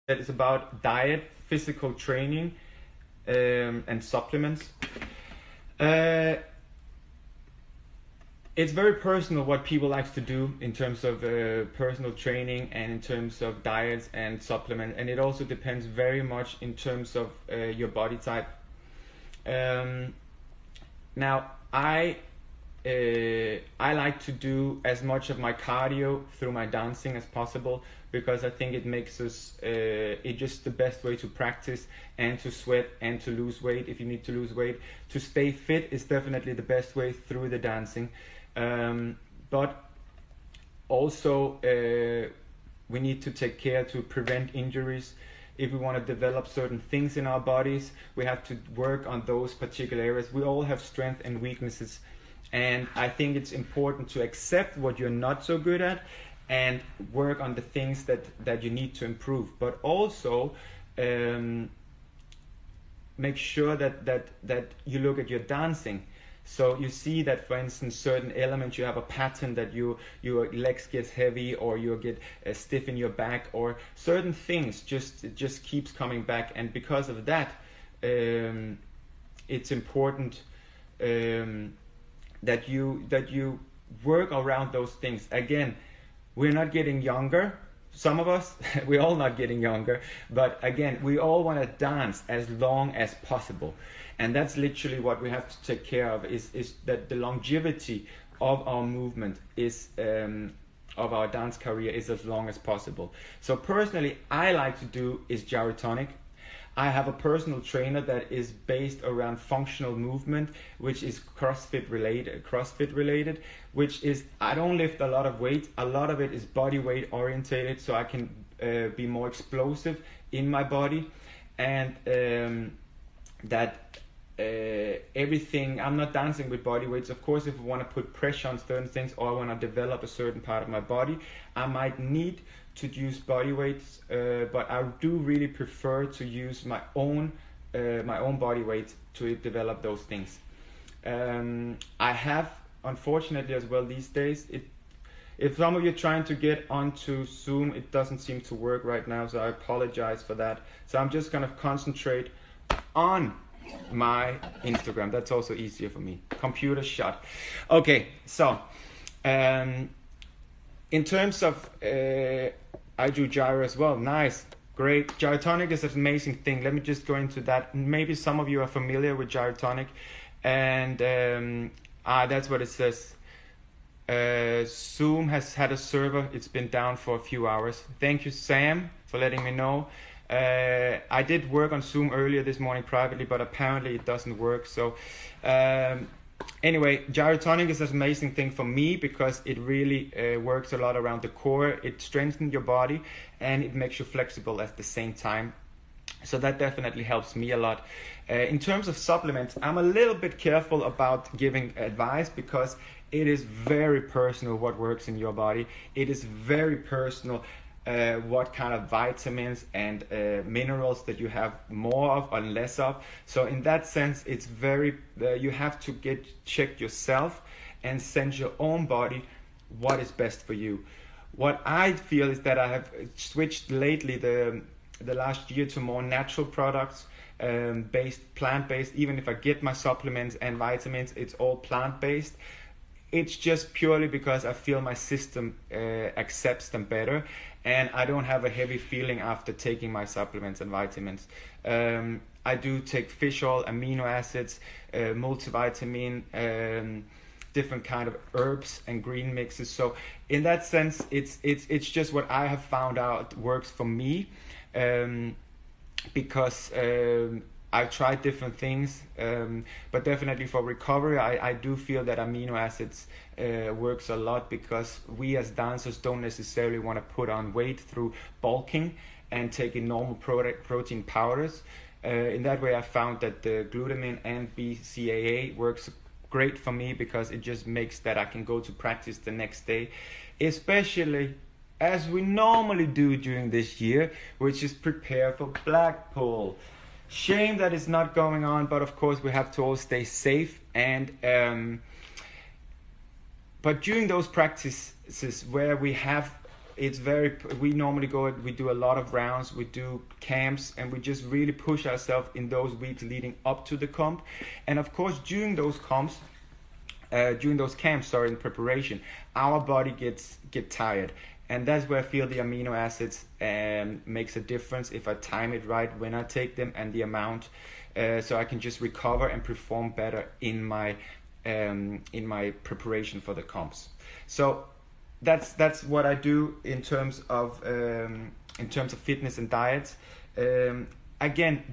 that is about diet, physical training, and supplements. Uh, it's very personal what people like to do in terms of personal training and in terms of diets and supplement, and it also depends very much in terms of your body type. Um, Now, I like to do as much of my cardio through my dancing as possible because I think it makes us it just the best way to practice and to sweat and to lose weight if you need to lose weight. To stay fit is definitely the best way through the dancing, but also we need to take care to prevent injuries. If we want to develop certain things in our bodies, we have to work on those particular areas. We all have strengths and weaknesses, and I think it's important to accept what you're not so good at and work on the things that you need to improve, but also make sure that you look at your dancing. So you see that, for instance, certain elements, you have a pattern that your legs get heavy, or you get stiff in your back, or certain things just keeps coming back, and because of that, it's important that you work around those things. Again, we're not getting younger. Some of us, we're all not getting younger, but again, we all want to dance as long as possible. And that's literally what we have to take care of, is that the longevity of our movement is of our dance career is as long as possible. So personally, I like to do is gyrotonic. I have a personal trainer that is based around functional movement, which is CrossFit related, which is, I don't lift a lot of weight. A lot of it is body weight orientated, so I can be more explosive in my body, and everything, I'm not dancing with body weights. Of course, if I want to put pressure on certain things, or I want to develop a certain part of my body, I might need to use body weights, but I do really prefer to use my own body weight to develop those things. I have, unfortunately as well these days, if some of you are trying to get onto Zoom, it doesn't seem to work right now, so I apologize for that. So I'm just going to concentrate on my Instagram. That's also easier for me. Computer shut. Okay, so in terms of I do gyro as well. Nice, great. Gyrotonic is an amazing thing. Let me just go into that. Maybe some of you are familiar with gyrotonic, and that's what it says. Zoom has had a server. It's been down for a few hours. Thank you, Sam, for letting me know. I did work on Zoom earlier this morning privately, but apparently it doesn't work. So anyway, gyrotonic is an amazing thing for me because it really works a lot around the core. It strengthens your body and it makes you flexible at the same time. So that definitely helps me a lot. In terms of supplements, I'm a little bit careful about giving advice because it is very personal what works in your body. It is very personal what kind of vitamins and minerals that you have more of or less of. So in that sense, it's very you have to get checked yourself and sense your own body what is best for you. What I feel is that I have switched lately the last year to more natural products, plant-based. Even if I get my supplements and vitamins, it's all plant-based. It's just purely because I feel my system accepts them better, and I don't have a heavy feeling after taking my supplements and vitamins. I do take fish oil, amino acids, multivitamin, different kind of herbs and green mixes. So in that sense, it's just what I have found out works for me, because I've tried different things, but definitely for recovery, I do feel that amino acids works a lot, because we as dancers don't necessarily want to put on weight through bulking and taking normal protein powders. In that way, I found that the glutamine and BCAA works great for me because it just makes that I can go to practice the next day, especially as we normally do during this year, which is prepare for Blackpool. Shame that it's not going on, but of course we have to all stay safe. And but during those practices where we have we normally we do a lot of rounds, we do camps, and we just really push ourselves in those weeks leading up to the comp. And of course, during those camps, in preparation, our body get tired, and that's where I feel the amino acids makes a difference if I time it right when I take them, and the amount, so I can just recover and perform better in my preparation for the comps. So that's what I do in terms of fitness and diets. Again,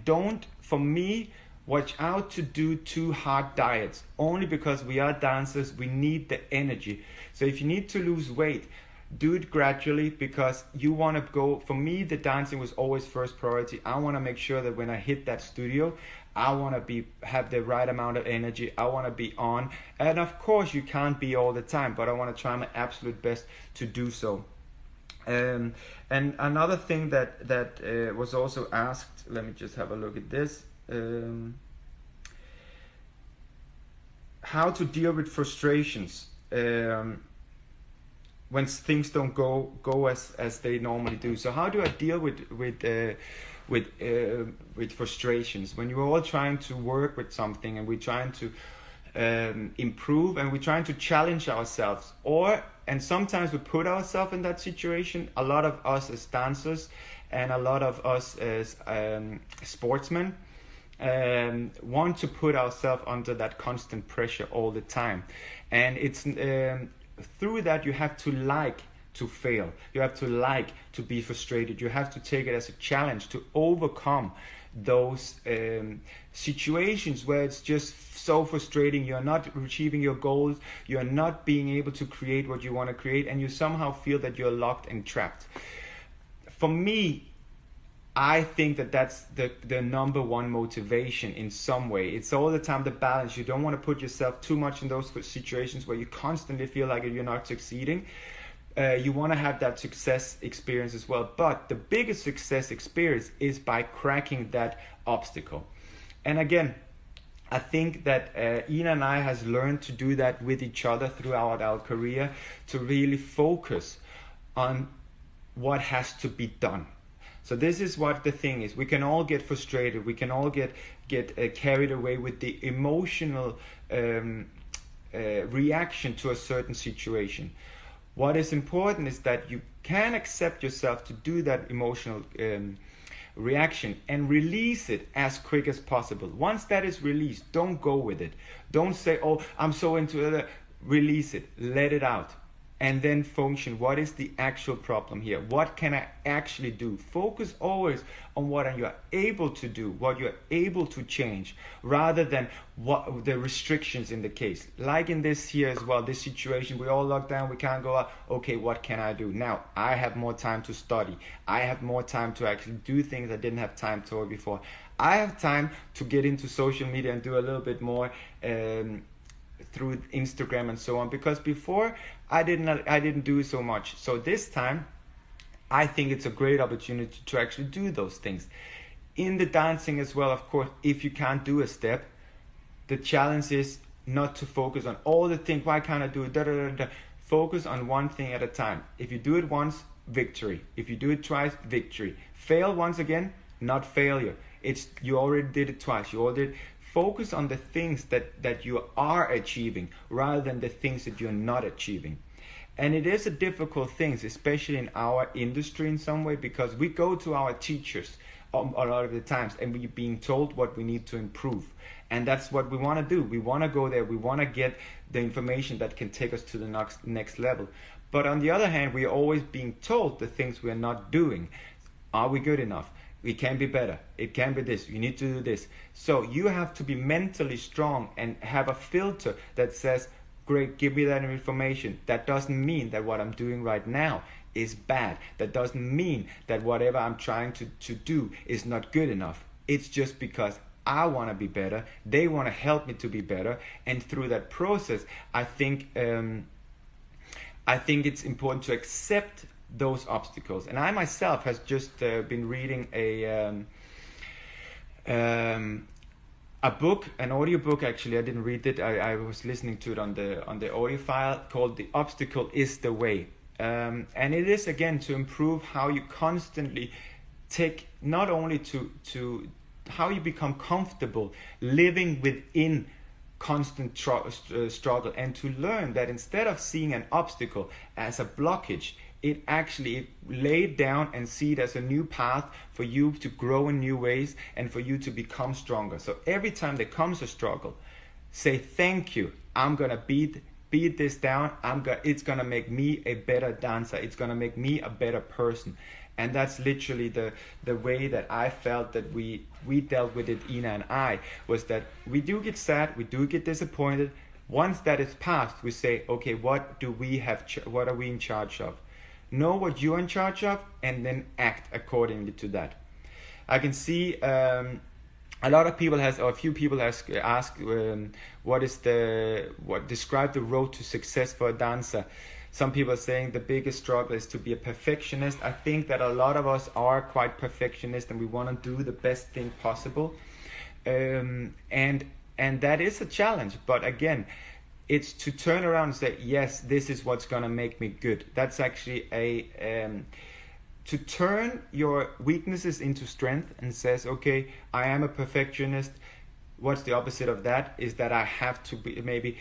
for me, watch out to do too hard diets, only because we are dancers, we need the energy. So if you need to lose weight, do it gradually, because you want to go. For me, the dancing was always first priority. I want to make sure that when I hit that studio, I want to have the right amount of energy. I want to be on, and of course you can't be all the time, but I want to try my absolute best to do so. And another thing that was also asked, let me just have a look at this. How to deal with frustrations when things don't go as they normally do. So how do I deal with frustrations when you're all trying to work with something, and we're trying to improve, and we're trying to challenge ourselves, and sometimes we put ourselves in that situation. A lot of us as dancers, and a lot of us as sportsmen, want to put ourselves under that constant pressure all the time. And it's through that you have to like to fail. You have to like to be frustrated. You have to take it as a challenge to overcome those situations where it's just so frustrating. You're not achieving your goals. You're not being able to create what you want to create, and you somehow feel that you're locked and trapped. For me, I think that's the number one motivation in some way. It's all the time the balance. You don't want to put yourself too much in those situations where you constantly feel like you're not succeeding. You want to have that success experience as well. But the biggest success experience is by cracking that obstacle. And again, I think that Ina and I has learned to do that with each other throughout our career, to really focus on what has to be done. So this is what the thing is. We can all get frustrated. We can all get carried away with the emotional reaction to a certain situation. What is important is that you can accept yourself to do that emotional reaction and release it as quick as possible. Once that is released, don't go with it. Don't say, oh, I'm so into it. Release it. Let it out. And then function. What is the actual problem here? What can I actually do? Focus always on what you're able to do, what you're able to change, rather than what the restrictions in the case. Like in this here as well, this situation, we all locked down, we can't go out. Okay, what can I do? Now, I have more time to study. I have more time to actually do things I didn't have time to before. I have time to get into social media and do a little bit more through Instagram and so on, because before I didn't do so much. So this time I think it's a great opportunity to actually do those things. In the dancing as well, of course, if you can't do a step, the challenge is not to focus on all the things. Why can't I do it? Da, da, da, da. Focus on one thing at a time. If you do it once, victory. If you do it twice, victory. Fail once again, not failure. It's you already did it twice. You already focus on the things that you are achieving rather than the things that you're not achieving. And it is a difficult thing, especially in our industry in some way, because we go to our teachers a lot of the times and we're being told what we need to improve. And that's what we want to do. We want to go there. We want to get the information that can take us to the next level. But on the other hand, we are always being told the things we're not doing. Are we good enough? We can be better. It can be this. You need to do this. So you have to be mentally strong and have a filter that says, great, give me that information. That doesn't mean that what I'm doing right now is bad. That doesn't mean that whatever I'm trying to do is not good enough. It's just because I want to be better. They want to help me to be better. And through that process, I think it's important to accept those obstacles. And I myself has just been reading a book, an audio book. Actually, I didn't read it. I was listening to it on the audio file, called "The Obstacle Is the Way." And it is again to improve how you constantly take, not only to how you become comfortable living within constant struggle, and to learn that instead of seeing an obstacle as a blockage, it actually lay it down and see it as a new path for you to grow in new ways and for you to become stronger. So every time there comes a struggle, say thank you. I'm gonna beat this down. It's gonna make me a better dancer. It's gonna make me a better person. And that's literally the way that I felt that we dealt with it, Ina and I, was that we do get sad, we do get disappointed. Once that is past, we say, okay, what are we in charge of? Know what you're in charge of, and then act accordingly to that. I can see a few people has asked describe the road to success for a dancer. Some people are saying the biggest struggle is to be a perfectionist. I think that a lot of us are quite perfectionist, and we want to do the best thing possible, and that is a challenge. But again, it's to turn around and say, yes, this is what's gonna make me good. That's actually to turn your weaknesses into strength, and says, okay, I am a perfectionist. What's the opposite of that? Is that I have to be maybe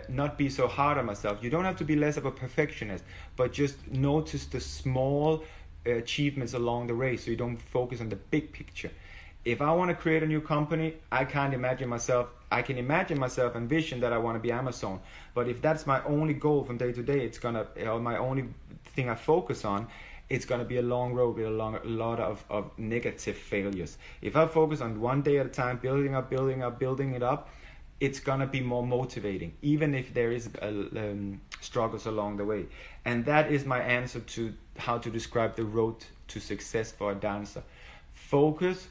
not be so hard on myself. You don't have to be less of a perfectionist, but just notice the small achievements along the way, so you don't focus on the big picture. If I want to create a new company, I can imagine myself envision that I want to be Amazon. But if that's my only goal from day to day, my only thing I focus on, it's going to be a long road with a lot of negative failures. If I focus on one day at a time, building it up, it's going to be more motivating, even if there is struggles along the way. And that is my answer to how to describe the road to success for a dancer. Focus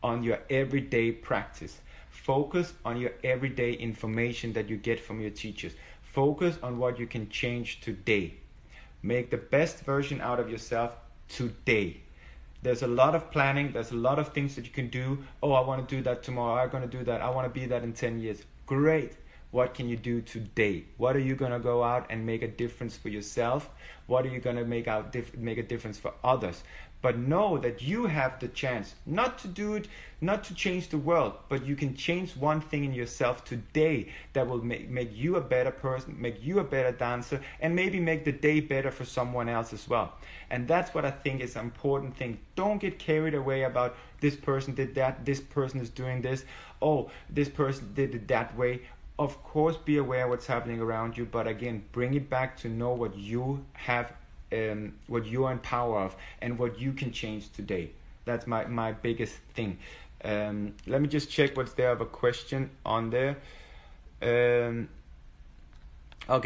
on your everyday practice. Focus on your everyday information that you get from your teachers. Focus on what you can change today. Make the best version out of yourself today. There's a lot of planning. There's a lot of things that you can do. Oh, I want to do that tomorrow. I'm going to do that. I want to be that in 10 years. Great. What can you do today? What are you going to go out and make a difference for yourself? What are you going to make a difference for others? But know that you have the chance not to do it, not to change the world, but you can change one thing in yourself today that will make you a better person, make you a better dancer, and maybe make the day better for someone else as well. And that's what I think is an important thing. Don't get carried away about this person did that, this person is doing this, oh, this person did it that way. Of course, be aware of what's happening around you, but again, bring it back to know what you have, what you are in power of, and what you can change today. That's my biggest thing. Let me just check what's there of a question on there. Okay,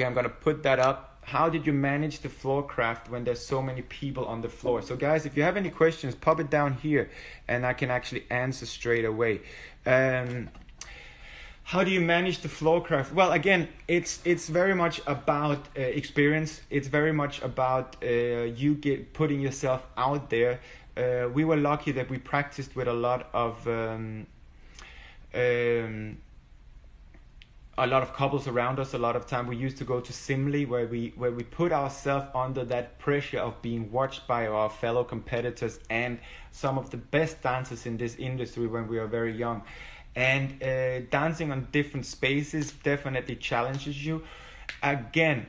I'm gonna put that up. How did you manage the floor craft when there's so many people on the floor? So guys, if you have any questions, pop it down here and I can actually answer straight away. How do you manage the floor craft? Well, again, it's very much about experience. It's very much about putting yourself out there. We were lucky that we practiced with a lot of couples around us. A lot of time we used to go to Simli, where we put ourselves under that pressure of being watched by our fellow competitors and some of the best dancers in this industry when we are very young. And dancing on different spaces definitely challenges you. Again,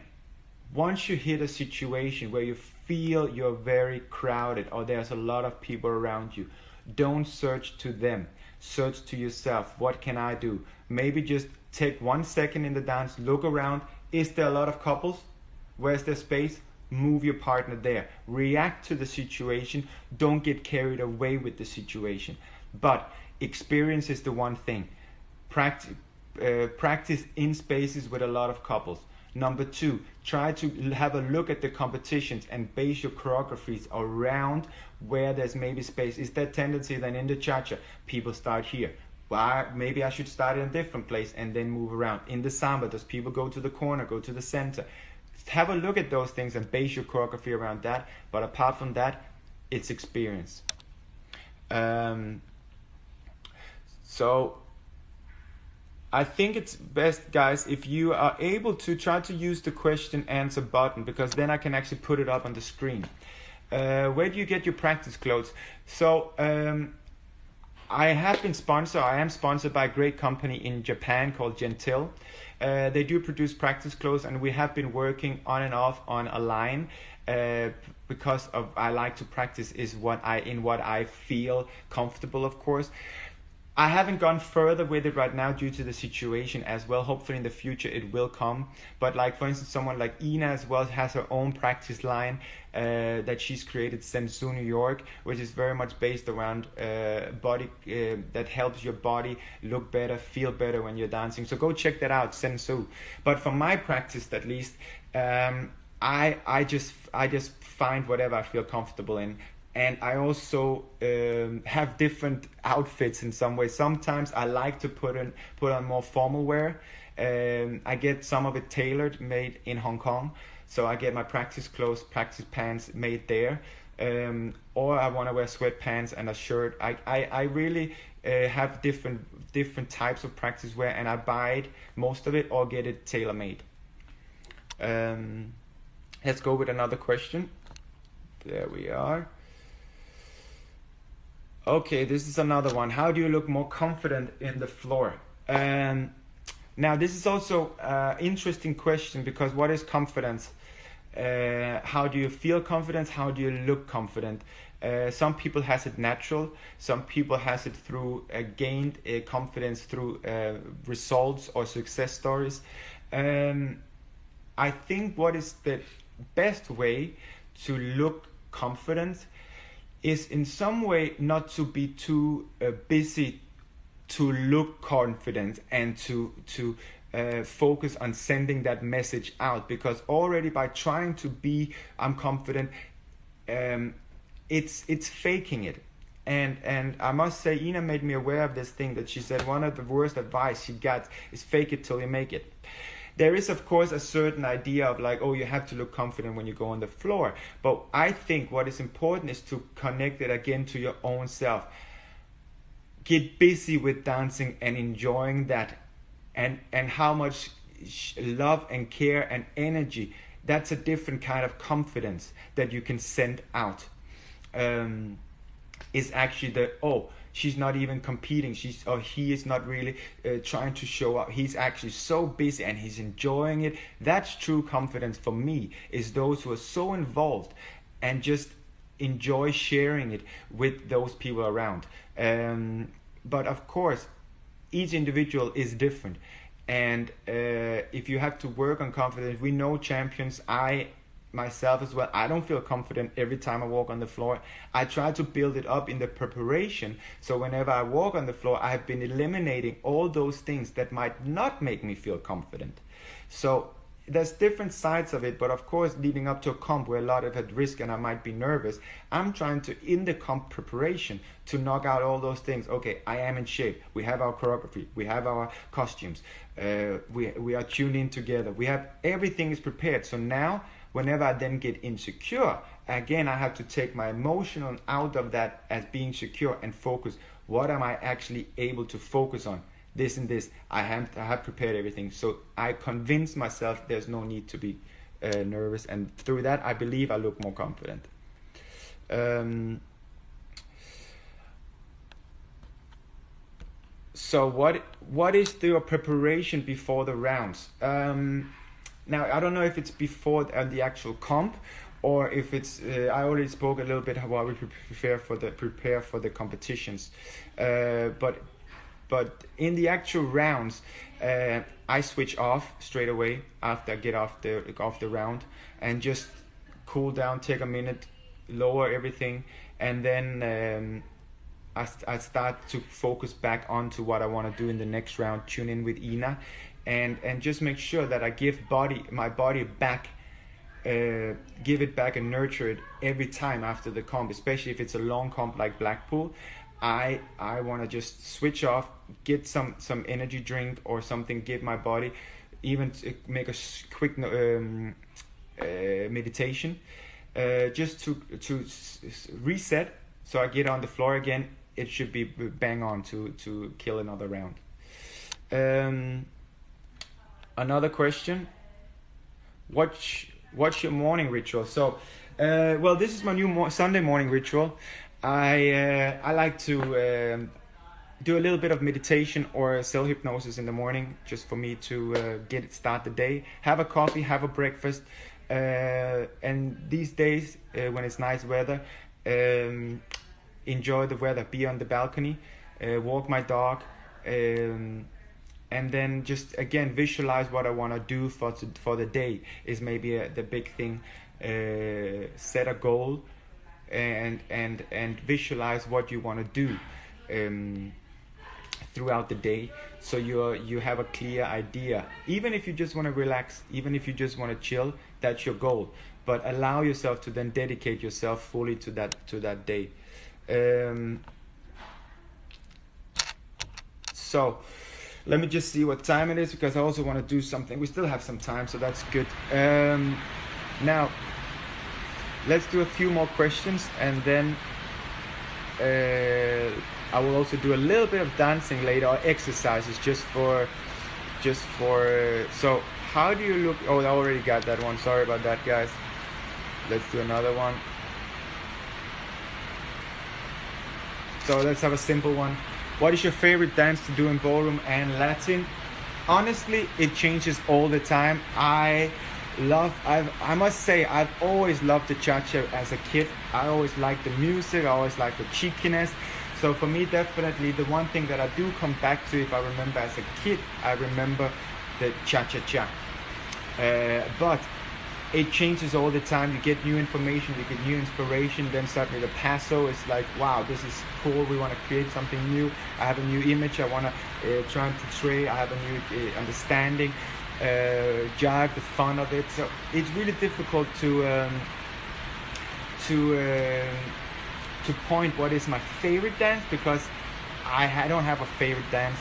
once you hit a situation where you feel you're very crowded or there's a lot of people around you, don't search to them. Search to yourself. What can I do? Maybe just take 1 second in the dance, look around. Is there a lot of couples? Where's there space? Move your partner there. React to the situation. Don't get carried away with the situation. But experience is the one thing. Practice in spaces with a lot of couples. Number 2, try to have a look at the competitions and base your choreographies around where there's maybe space. Is there tendency then in the cha-cha, people start here? Well, maybe I should start in a different place and then move around. In the samba, does people go to the corner, go to the center? Have a look at those things and base your choreography around that. But apart from that, it's experience. So I think it's best, guys, if you are able to try to use the question answer button, because then I can actually put it up on the screen. Where do you get your practice clothes? So I am sponsored by a great company in Japan called Gentil. They do produce practice clothes, and we have been working on and off on a line because of I like to practice is what I feel comfortable, of course. I haven't gone further with it right now due to the situation as well. Hopefully in the future it will come. But like, for instance, someone like Ina as well has her own practice line that she's created, Sensu New York, which is very much based around body that helps your body look better, feel better when you're dancing. So go check that out, Sensu. But for my practice, at least, I just find whatever I feel comfortable in. And I also have different outfits in some way. Sometimes I like to put on more formal wear. I get some of it tailored, made in Hong Kong. So I get my practice clothes, practice pants made there. Or I want to wear sweatpants and a shirt. I really have different types of practice wear, and I buy it, most of it, or get it tailor made. Let's go with another question. There we are. Okay, this is another one. How do you look more confident in the floor? Now, this is also an interesting question, because what is confidence? How do you feel confidence? How do you look confident? Some people has it natural. Some people has it through gained confidence through results or success stories. I think what is the best way to look confident is in some way not to be too busy to look confident and to focus on sending that message out, because already by trying to be I'm confident, it's faking it. And I must say, Ina made me aware of this thing that she said one of the worst advice she got is fake it till you make it. There is, of course, a certain idea of like, oh, you have to look confident when you go on the floor. But I think what is important is to connect it again to your own self. Get busy with dancing and enjoying that. And how much love and care and energy, that's a different kind of confidence that you can send out. Is actually she's not even competing. He is not really trying to show up. He's actually so busy and he's enjoying it. That's true confidence for me, is those who are so involved and just enjoy sharing it with those people around. But of course, each individual is different. And if you have to work on confidence, we know champions. Myself as well, I don't feel confident every time I walk on the floor. I try to build it up in the preparation, so whenever I walk on the floor, I have been eliminating all those things that might not make me feel confident. So there's different sides of it, but of course, leading up to a comp where a lot of at risk and I might be nervous, I'm trying to, in the comp preparation, to knock out all those things. Okay, I am in shape. We have our choreography. We have our costumes. We are tuned in together. We have everything is prepared. So now, whenever I then get insecure, again, I have to take my emotional out of that as being secure and focus. What am I actually able to focus on? This and this. I have prepared everything. So I convince myself there's no need to be nervous. And through that, I believe I look more confident. So what is your preparation before the rounds? Now, I don't know if it's before the actual comp, or if it's. I already spoke a little bit how we prepare for the competitions, but in the actual rounds, I switch off straight away after I get off the round, and just cool down, take a minute, lower everything, and then I start to focus back onto what I want to do in the next round. Tune in with Ina. And just make sure that I give my body back, give it back and nurture it every time after the comp, especially if it's a long comp like Blackpool. I want to just switch off, get some energy drink or something, give my body, even make a quick meditation, just to reset. So I get on the floor again. It should be bang on to kill another round. Um, Another question. What's your morning ritual? So, well, this is my new Sunday morning ritual. I like to do a little bit of meditation or self hypnosis in the morning, just for me to start the day. Have a coffee, have a breakfast, and these days when it's nice weather, enjoy the weather. Be on the balcony, walk my dog. And then just again visualize what I want to do for the day is maybe the big thing. Set a goal and visualize what you want to do throughout the day, so you have a clear idea. Even if you just want to relax, even if you just want to chill, that's your goal. But allow yourself to then dedicate yourself fully to that day. So let me just see what time it is, because I also want to do something. We still have some time, so that's good. Now, let's do a few more questions, and then I will also do a little bit of dancing later, or exercises, just for. So, how do you look? Oh, I already got that one. Sorry about that, guys. Let's do another one. So let's have a simple one. What is your favorite dance to do in ballroom and Latin? Honestly, it changes all the time. I must say, I've always loved the cha-cha as a kid. I always liked the music, I always liked the cheekiness. So for me, definitely the one thing that I do come back to, if I remember as a kid, I remember the cha-cha-cha. But it changes all the time. You get new information, you get new inspiration. Then suddenly the paso is like, wow, this is cool. We want to create something new. I have a new image I want to try and portray. I have a new understanding. Jive, the fun of it. So it's really difficult to point what is my favorite dance, because I don't have a favorite dance.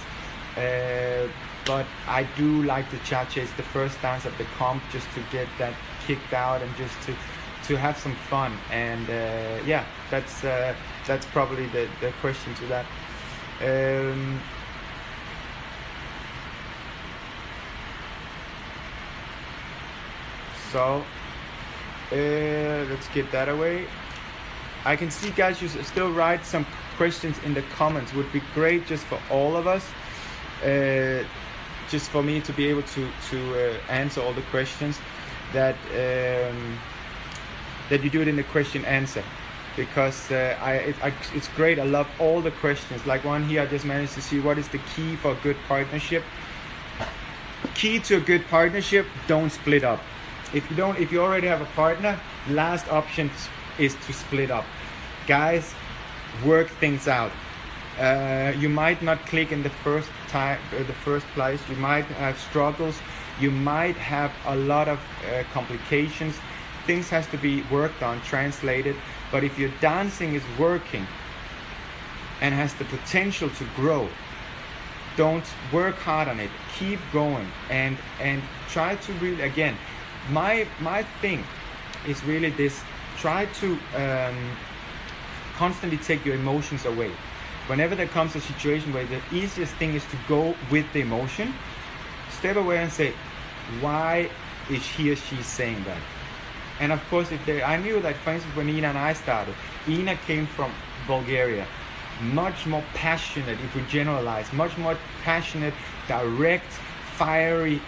But I do like the cha-cha. It's the first dance of the comp, just to get that kicked out and just to have some fun. And yeah, that's probably the question to that. So let's get that away. I can see, guys, you still write some questions in the comments. Would be great, just for all of us. Just for me to be able to answer all the questions, that you do it in the question answer, because it's great. I love all the questions. Like one here, I just managed to see, what is the key for a good partnership? Key to a good partnership: don't split up. If you already have a partner, last option is to split up. Guys, work things out. You might not click in the first place. You might have struggles. You might have a lot of complications. Things has to be worked on, translated. But if your dancing is working and has the potential to grow, don't work hard on it. Keep going and try to really, again, my thing is really this: try to constantly take your emotions away. Whenever there comes a situation where the easiest thing is to go with the emotion, step away and say, why is he or she saying that? And of course, I knew that, for instance, when Ina and I started, Ina came from Bulgaria, much more passionate, if we generalize, much more passionate, direct, fiery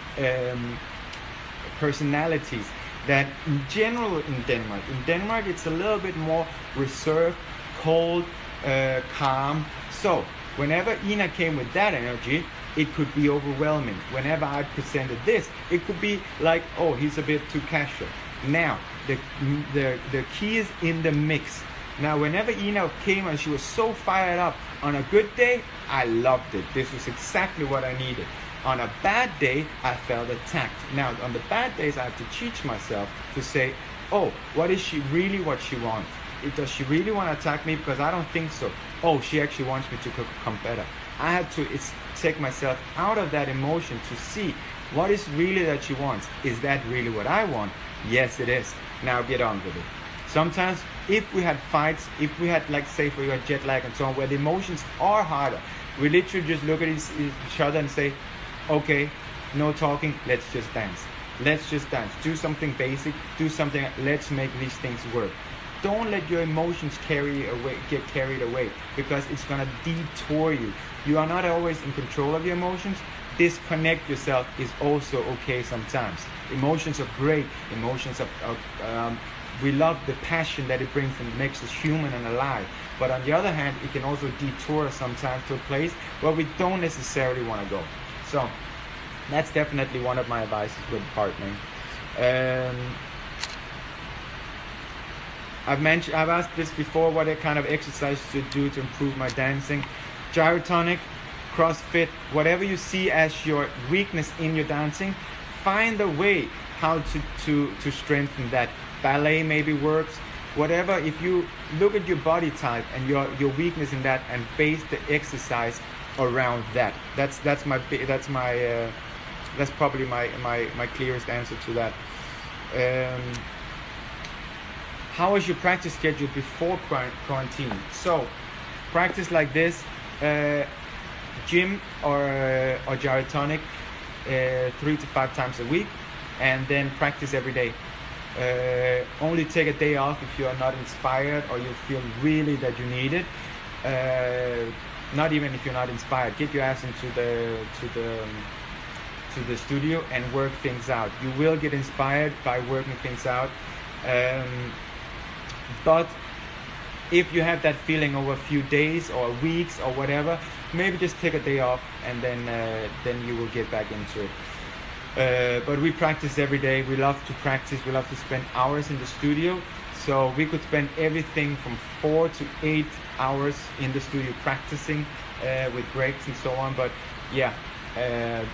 personalities than in general in Denmark. In Denmark, it's a little bit more reserved, cold, calm. So whenever Ina came with that energy, it could be overwhelming. Whenever I presented this, it could be like, oh, he's a bit too casual. Now the key is in the mix. Now whenever Ina came and she was so fired up, on a good day, I loved it. This was exactly what I needed. On a bad day, I felt attacked. Now on the bad days, I have to teach myself to say, oh, what is she really, what she wants? Does she really want to attack me? Because I don't think so. Oh, she actually wants me to become better. I had to take myself out of that emotion to see what is really that she wants. Is that really what I want? Yes, it is. Now get on with it. Sometimes if we had fights, if we had, like, say, for your jet lag and so on, where the emotions are harder, We literally just look at each other and say, okay, no talking, let's just dance. Let's just dance. Do something basic, do something, let's make these things work. Don't let your emotions get carried away, because it's gonna detour you. You are not always in control of your emotions. Disconnect yourself is also okay sometimes. Emotions are great. Emotions are, we love the passion that it brings and makes us human and alive. But on the other hand, it can also detour us sometimes to a place where we don't necessarily want to go. So that's definitely one of my advices with partnering. I've asked this before, what kind of exercises to do to improve my dancing. Gyrotonic, CrossFit, whatever you see as your weakness in your dancing, find a way how to strengthen that. Ballet maybe works, whatever. If you look at your body type and your weakness in that and base the exercise around that, that's probably my clearest answer to that. How is your practice schedule before quarantine? So practice like this, gym or gyrotonic 3 to 5 times a week, and then practice every day. Only take a day off if you are not inspired or you feel really that you need it. Not even if you're not inspired, get your ass into the studio and work things out. You will get inspired by working things out. But if you have that feeling over a few days or weeks or whatever, maybe just take a day off, and then you will get back into it. But we practice every day. We love to practice. We love to spend hours in the studio. So we could spend everything from 4 to 8 hours in the studio practicing with breaks and so on. But yeah,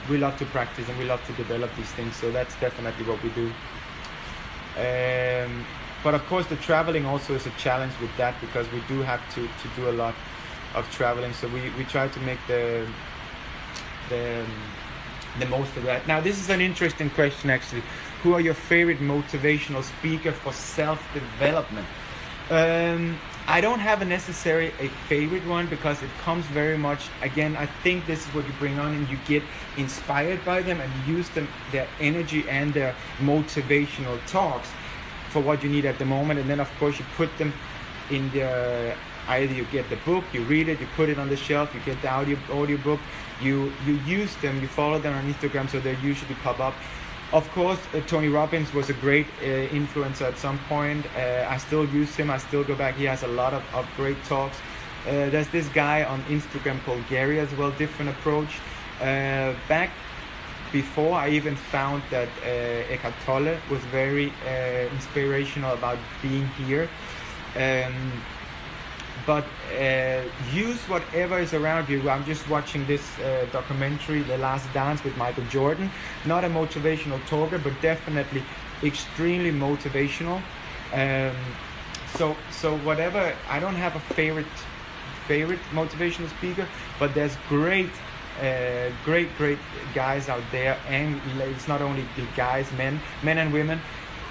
we love to practice and we love to develop these things. So that's definitely what we do. But of course, the traveling also is a challenge with that, because we do have to do a lot of traveling. So we try to make the most of that. Now, this is an interesting question actually. Who are your favorite motivational speaker for self-development? I don't have a favorite one, because it comes very much, again, I think this is what you bring on and you get inspired by them and use their energy and their motivational talks for what you need at the moment. And then of course you put them in either you get the book, you read it, you put it on the shelf, you get the audio book, you use them, you follow them on Instagram, so they usually pop up. Of course, Tony Robbins was a great influencer at some point. I still use him, I still go back. He has a lot of great talks. There's this guy on Instagram called Gary as well, different approach. Back before I even found that Eckhart Tolle was very inspirational about being here. But use whatever is around you. I'm just watching this documentary, The Last Dance with Michael Jordan. Not a motivational talker, but definitely extremely motivational. So whatever, I don't have a favorite motivational speaker, but there's great guys out there, and it's not only the guys, men and women,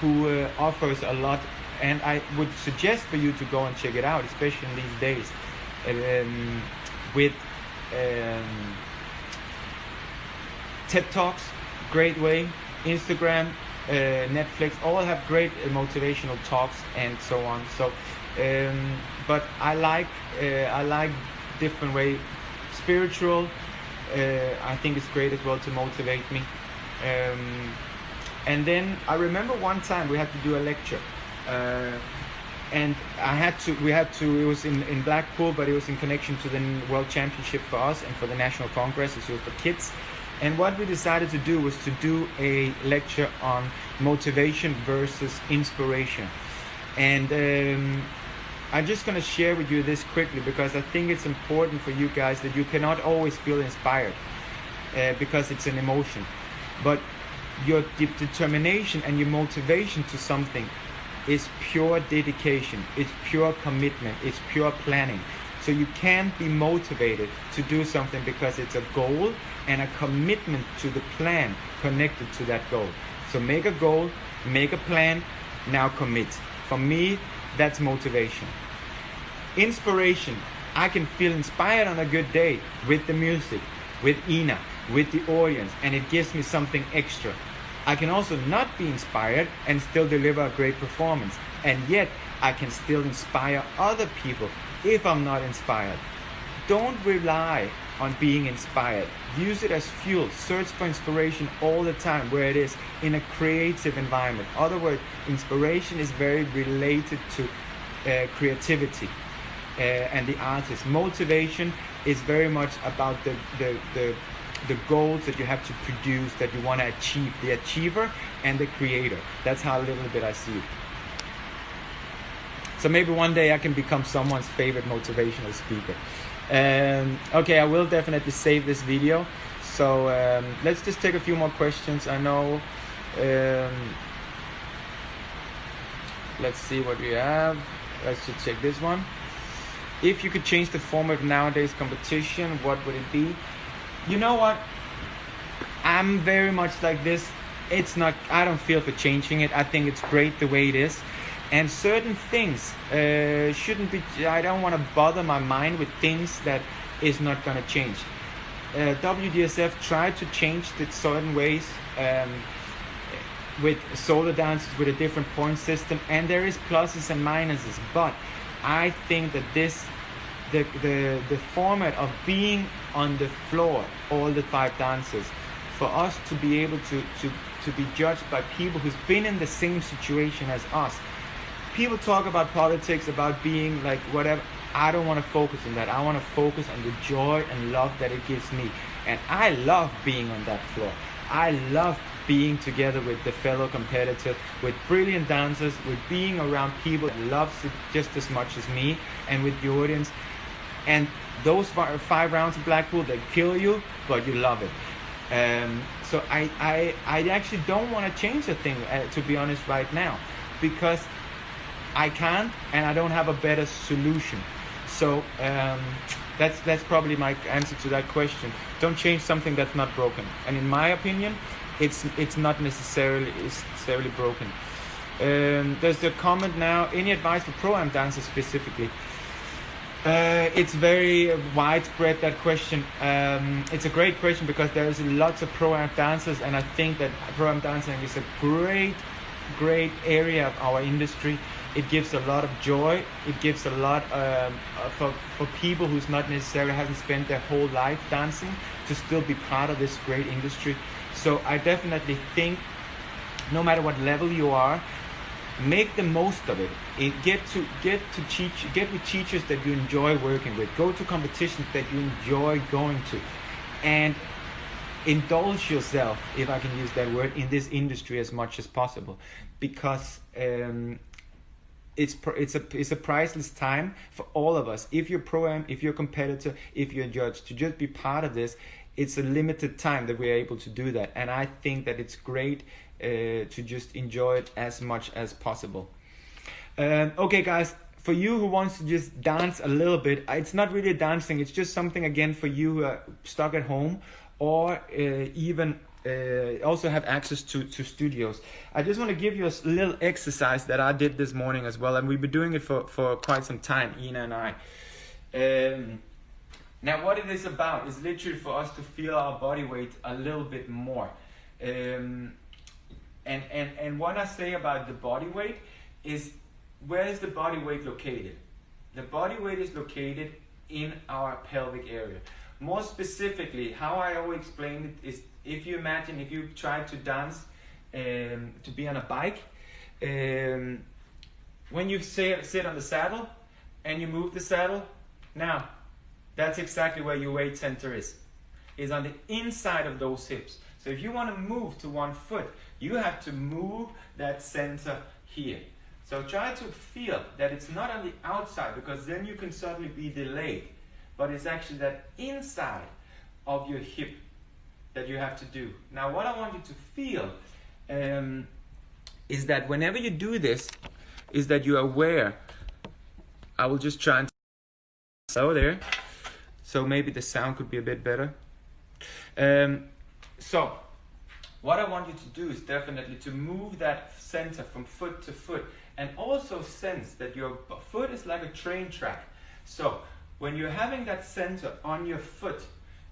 who offers a lot. And I would suggest for you to go and check it out, especially in these days, with TED Talks, great way, Instagram, Netflix, all have great motivational talks and so on. So, but I like different way. Spiritual, I think it's great as well to motivate me. And then I remember one time we had to do a lecture. And we had to, it was in Blackpool, but it was in connection to the World Championship for us and for the National Congress, so it was for kids. And what we decided to do was to do a lecture on motivation versus inspiration. And I'm just going to share with you this quickly, because I think it's important for you guys that you cannot always feel inspired, because it's an emotion. But your determination and your motivation to something is pure dedication, it's pure commitment, it's pure planning. So you can't be motivated to do something because it's a goal and a commitment to the plan connected to that goal. So make a goal, make a plan, now commit. For me, that's motivation. Inspiration. I can feel inspired on a good day with the music, with Ina, with the audience, and it gives me something extra. I can also not be inspired and still deliver a great performance, and yet I can still inspire other people if I'm not inspired. Don't rely on being inspired. Use it as fuel. Search for inspiration all the time where it is, in a creative environment. In other words, inspiration is very related to creativity and the artist. Motivation is very much about the goals that you have to produce, that you want to achieve. The achiever and the creator. That's how a little bit I see it. So maybe one day I can become someone's favorite motivational speaker. Okay, I will definitely save this video. So let's just take a few more questions. I know. Let's see what we have. Let's just check this one. If you could change the format of nowadays competition, what would it be? You know what? I'm very much like this. It's not. I don't feel for changing it. I think it's great the way it is. And certain things shouldn't be. I don't want to bother my mind with things that is not going to change. WDSF tried to change it certain ways with solo dances with a different point system, and there is pluses and minuses. But I think that the format of being on the floor, all the 5 dancers, for us to be able to be judged by people who's been in the same situation as us. People talk about politics, about being like whatever. I don't want to focus on that. I want to focus on the joy and love that it gives me. And I love being on that floor. I love being together with the fellow competitors, with brilliant dancers, with being around people that loves it just as much as me, and with the audience. And those 5 rounds of Blackpool, they kill you, but you love it. So I actually don't want to change a thing, to be honest, right now, because I can't, and I don't have a better solution. So that's probably my answer to that question. Don't change something that's not broken. And in my opinion, it's not necessarily broken. There's a comment now. Any advice for pro-am dancers specifically? It's very widespread, that question. It's a great question because there's lots of pro-am dancers, and I think that pro-am dancing is a great area of our industry. It gives a lot of joy. It gives a lot for people who's not necessarily hasn't spent their whole life dancing to still be part of this great industry. So I definitely think, no matter what level you are, make the most of it. Get with teachers that you enjoy working with. Go to competitions that you enjoy going to, and indulge yourself, if I can use that word, in this industry as much as possible, because it's a priceless time for all of us. If you're pro-am, if you're a competitor, if you're a judge, to just be part of this, it's a limited time that we're able to do that, and I think that it's great to just enjoy it as much as possible. Okay, guys. For you who wants to just dance a little bit, it's not really dancing. It's just something, again, for you who are stuck at home, or even also have access to studios. I just want to give you a little exercise that I did this morning as well, and we've been doing it for quite some time, Ina and I. Now, what it is about is literally for us to feel our body weight a little bit more. And what I say about the body weight is, where is the body weight located? The body weight is located in our pelvic area. More specifically, how I always explain it is, if you imagine, if you try to dance, to be on a bike, when you sit on the saddle and you move the saddle, now that's exactly where your weight center is on the inside of those hips. So if you want to move to one foot, you have to move that center here. So try to feel that it's not on the outside, because then you can certainly be delayed. But it's actually that inside of your hip that you have to do. Now, what I want you to feel is that whenever you do this, is that you're aware. I will just try and so there. So maybe the sound could be a bit better. So what I want you to do is definitely to move that center from foot to foot, and also sense that your foot is like a train track. So when you're having that center on your foot,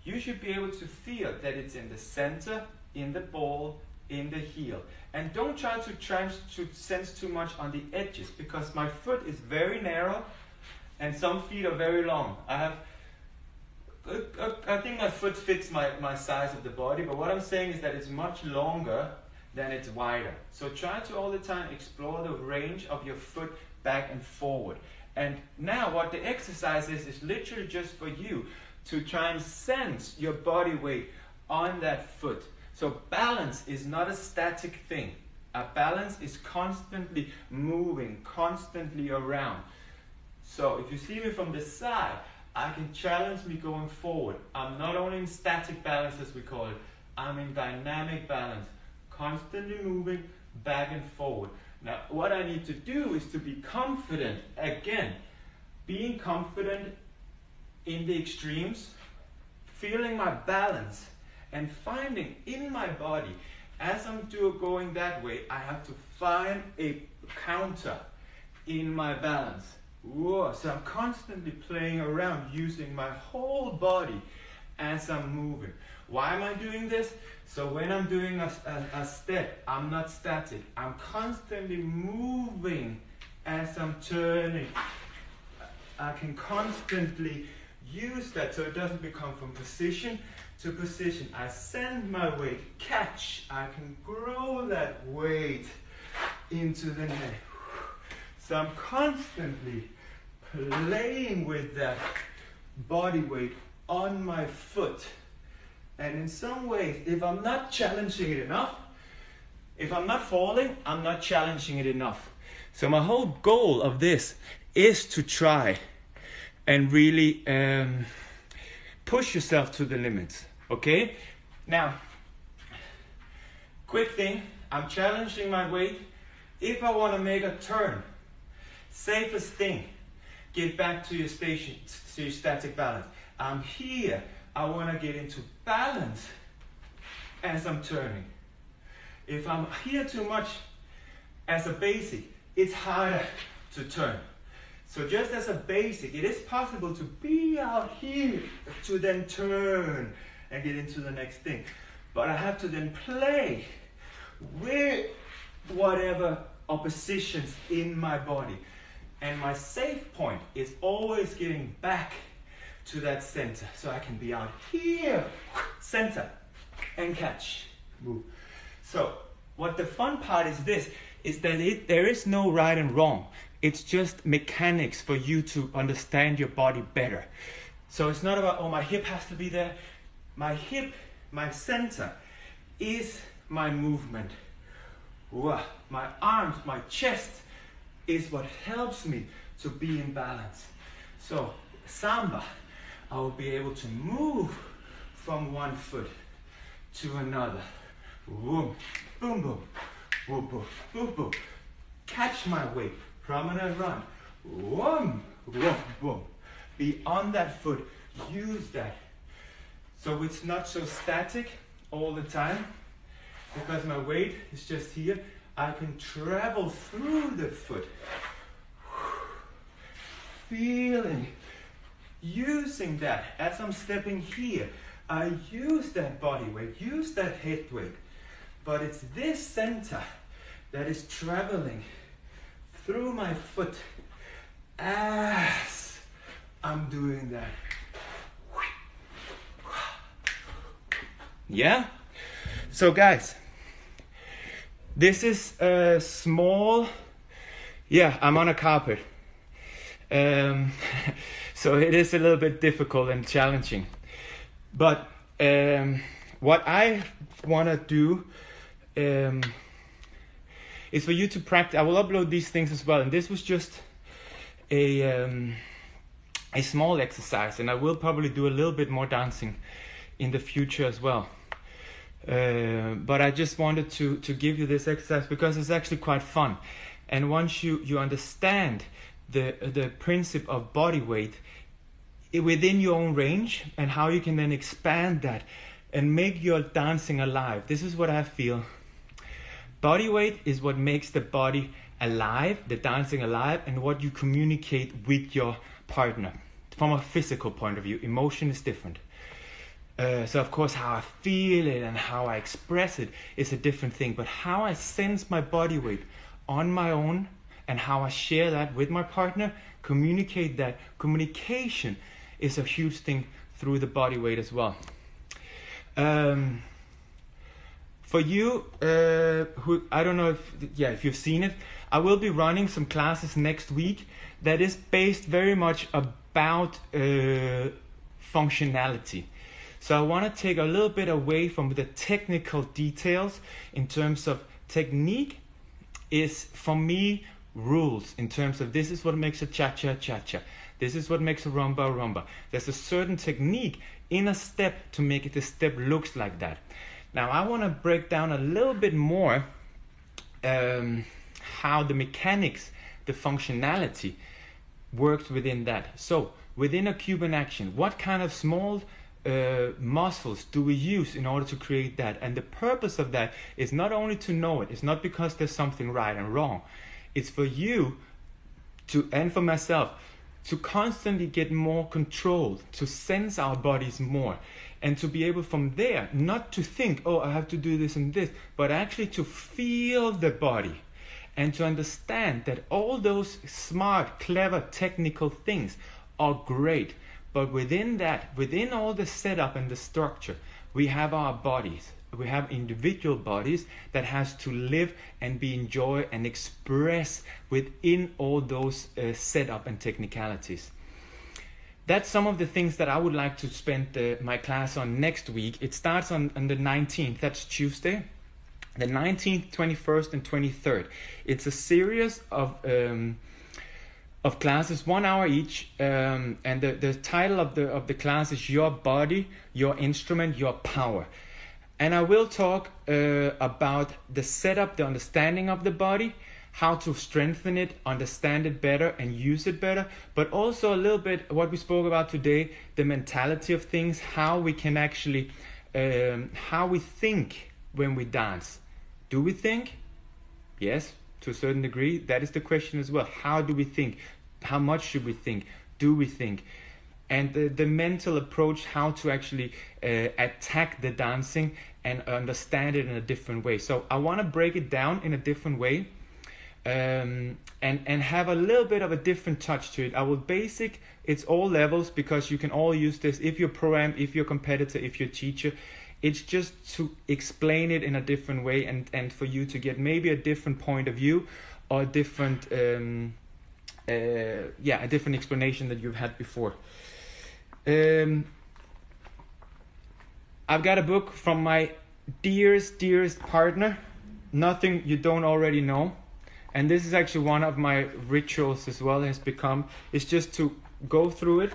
you should be able to feel that it's in the center, in the ball, in the heel. And don't try to sense too much on the edges, because my foot is very narrow and some feet are very long. I think my foot fits my size of the body, but what I'm saying is that it's much longer than it's wider. So try to all the time explore the range of your foot back and forward. And now what the exercise is literally just for you to try and sense your body weight on that foot. So balance is not a static thing. A balance is constantly moving, constantly around. So if you see me from the side, I can challenge me going forward. I'm not only in static balance, as we call it, I'm in dynamic balance, constantly moving back and forward. Now, what I need to do is to be confident, again, being confident in the extremes, feeling my balance, and finding in my body, as I'm going that way, I have to find a counter in my balance. Whoa, so I'm constantly playing around, using my whole body as I'm moving. Why am I doing this? So when I'm doing a step, I'm not static. I'm constantly moving as I'm turning. I can constantly use that so it doesn't become from position to position. I send my weight, catch. I can grow that weight into the neck. So I'm constantly playing with that body weight on my foot. And in some ways, if I'm not challenging it enough, if I'm not falling, I'm not challenging it enough. So my whole goal of this is to try and really push yourself to the limits, okay? Now, quick thing, I'm challenging my weight. If I want to make a turn, safest thing, get back to your station, to your static balance. I'm here. I want to get into balance as I'm turning. If I'm here too much as a basic, it's harder to turn. So just as a basic, it is possible to be out here to then turn and get into the next thing. But I have to then play with whatever oppositions in my body. And my safe point is always getting back to that center. So I can be out here, center, and catch, move. So what the fun part is this, is that there is no right and wrong. It's just mechanics for you to understand your body better. So it's not about, oh, my hip has to be there. My hip, my center is my movement. My arms, my chest is what helps me to be in balance. So samba, I will be able to move from one foot to another. Boom, boom, boom, boom, boom, boom, boom. Catch my weight, promenade run. Boom, boom, boom. Be on that foot, use that. So it's not so static all the time, because my weight is just here. I can travel through the foot, feeling, using that as I'm stepping here. I use that body weight, use that head weight, but it's this center that is traveling through my foot as I'm doing that. Yeah? So guys, this is a small, I'm on a carpet. So it is a little bit difficult and challenging. But what I want to do is for you to practice. I will upload these things as well. And this was just a small exercise. And I will probably do a little bit more dancing in the future as well. But I just wanted to give you this exercise because it's actually quite fun. And once you understand the principle of body weight within your own range and how you can then expand that and make your dancing alive. This is what I feel. Body weight is what makes the body alive, the dancing alive, and what you communicate with your partner. from a physical point of view. Emotion is different. So of course how I feel it and how I express it is a different thing. But how I sense my body weight on my own and how I share that with my partner, communicate that. Communication is a huge thing through the body weight as well. For you, who I don't know if you've seen it, I will be running some classes next week that is based very much about functionality. So I want to take a little bit away from the technical details in terms of technique. Is for me rules in terms of this is what makes a cha-cha cha-cha. This is what makes a rumba rumba. There's a certain technique in a step to make it the step looks like that. Now I want to break down a little bit more how the mechanics, the functionality works within that. So within a Cuban action, what kind of small muscles do we use in order to create that? And the purpose of that is not only to know it. It's not because there's something right and wrong. It's for you to, and for myself, to constantly get more control, to sense our bodies more, and to be able from there not to think, oh, I have to do this and this, but actually to feel the body and to understand that all those smart, clever, technical things are great. But within that, within all the setup and the structure, we have our bodies. We have individual bodies that has to live and be enjoyed and express within all those setup and technicalities. That's some of the things that I would like to spend my class on next week. It starts on the 19th, that's Tuesday. The 19th, 21st, and 23rd. It's a series of classes, 1 hour each, and the title of the class is Your Body, Your Instrument, Your Power. And I will talk about the setup, the understanding of the body, how to strengthen it, understand it better, and use it better, but also a little bit what we spoke about today, the mentality of things, how we can actually, how we think when we dance. Do we think? Yes, to a certain degree. That is the question as well. How do we think? How much should we think? Do we think? And the mental approach, how to actually attack the dancing and understand it in a different way. So I want to break it down in a different way, and have a little bit of a different touch to it. I will it's all levels, because you can all use this if you're pro-am, if you're competitor, if you're teacher. It's just to explain it in a different way and for you to get maybe a different point of view or a different a different explanation that you've had before. I've got a book from my dearest partner, Nothing You Don't Already Know. And this is actually one of my rituals as well, has become. It's just to go through it,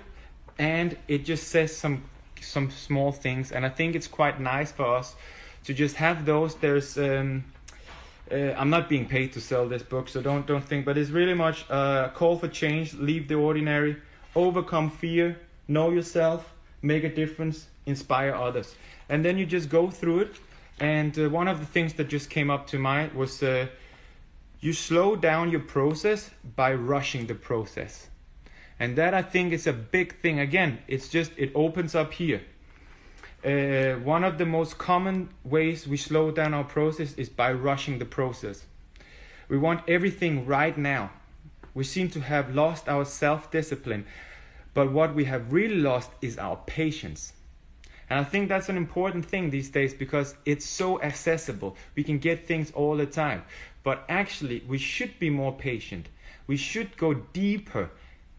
and it just says some small things. And I think it's quite nice for us to just have those. There's I'm not being paid to sell this book, so don't think, but it's really much a call for change, leave the ordinary, overcome fear, know yourself, make a difference, inspire others. And then you just go through it. And one of the things that just came up to mind was you slow down your process by rushing the process. And that, I think, is a big thing. Again, it opens up here. One of the most common ways we slow down our process is by rushing the process. We want everything right now. We seem to have lost our self-discipline, but what we have really lost is our patience. And I think that's an important thing these days, because it's so accessible. We can get things all the time. But actually, we should be more patient. We should go deeper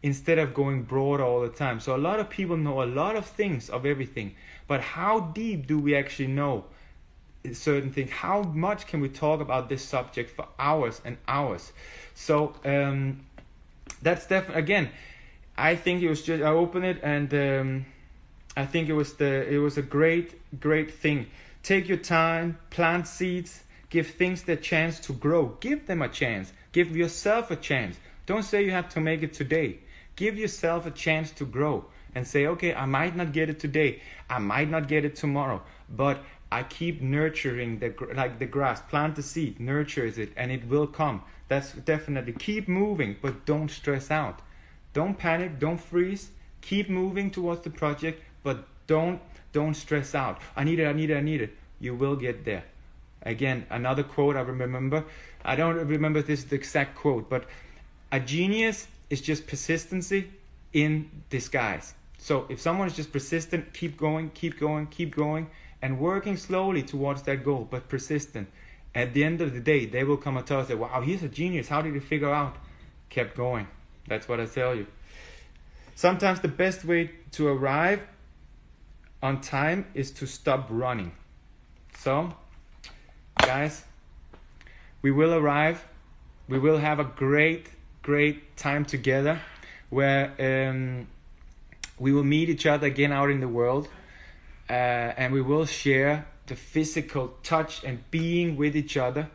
instead of going broad all the time. So a lot of people know a lot of things of everything. But how deep do we actually know certain things? How much can we talk about this subject for hours and hours? So that's definitely, again, I think it was just, I opened it and I think it was a great thing. Take your time, plant seeds, give things the chance to grow. Give them a chance. Give yourself a chance. Don't say you have to make it today. Give yourself a chance to grow and say, okay, I might not get it today. I might not get it tomorrow, but I keep nurturing like the grass. Plant the seed, nurtures it, and it will come. That's definitely, keep moving, but don't stress out. Don't panic, don't freeze. Keep moving towards the project, but don't stress out. I need it. You will get there. Again, another quote I remember. I don't remember this the exact quote, but a genius is just persistency in disguise. So if someone is just persistent, keep going, and working slowly towards that goal, but persistent. At the end of the day, they will come and tell us that, wow, he's a genius. How did he figure out? Kept going. That's what I tell you. Sometimes the best way to arrive on time is to stop running. So, guys, we will arrive. We will have a great time together where we will meet each other again out in the world, and we will share the physical touch and being with each other.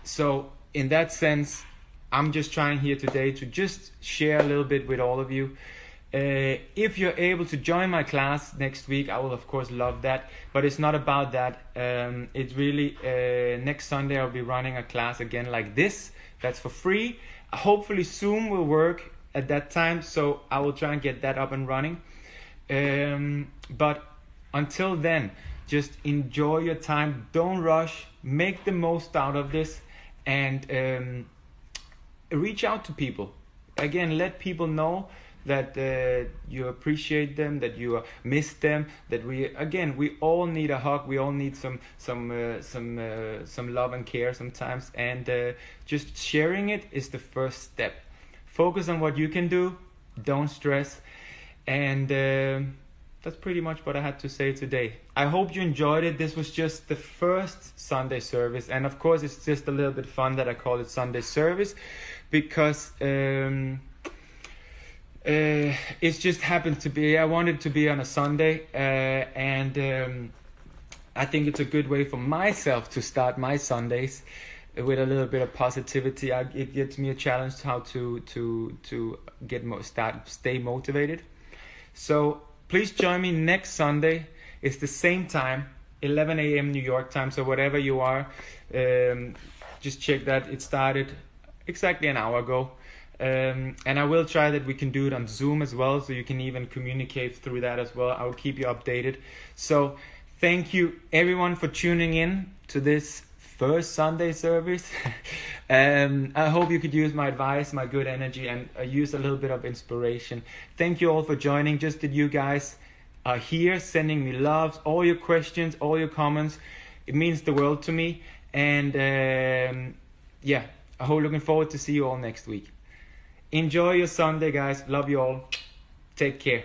So in that sense, I'm just trying here today to just share a little bit with all of you. If you're able to join my class next week, I will of course love that, but it's not about that. It's really next Sunday I'll be running a class again like this. That's for free. Hopefully Zoom will work at that time, so I will try and get that up and running. But until then, just enjoy your time. Don't rush. Make the most out of this, and reach out to people. Again, let people know that you appreciate them, that you miss them, that we all need a hug. We all need some love and care sometimes, and just sharing it is the first step. Focus on what you can do. Don't stress, and that's pretty much what I had to say today. I hope you enjoyed it. This was just the first Sunday service, and of course it's just a little bit fun that I call it Sunday service, because it's just happened to be, I wanted to be on a Sunday, and I think it's a good way for myself to start my Sundays with a little bit of positivity. It gives me a challenge how to stay motivated. So please join me next Sunday. It's the same time, 11 a.m. New York time. So whatever you are, just check that. It started exactly an hour ago. And I will try that we can do it on Zoom as well, so you can even communicate through that as well. I will keep you updated. So thank you everyone for tuning in to this first Sunday service. I hope you could use my advice, my good energy, and use a little bit of inspiration. Thank you all for joining. Just that you guys are here sending me loves, all your questions, all your comments. It means the world to me. And yeah, I hope looking forward to see you all next week. Enjoy your Sunday, guys. Love you all. Take care.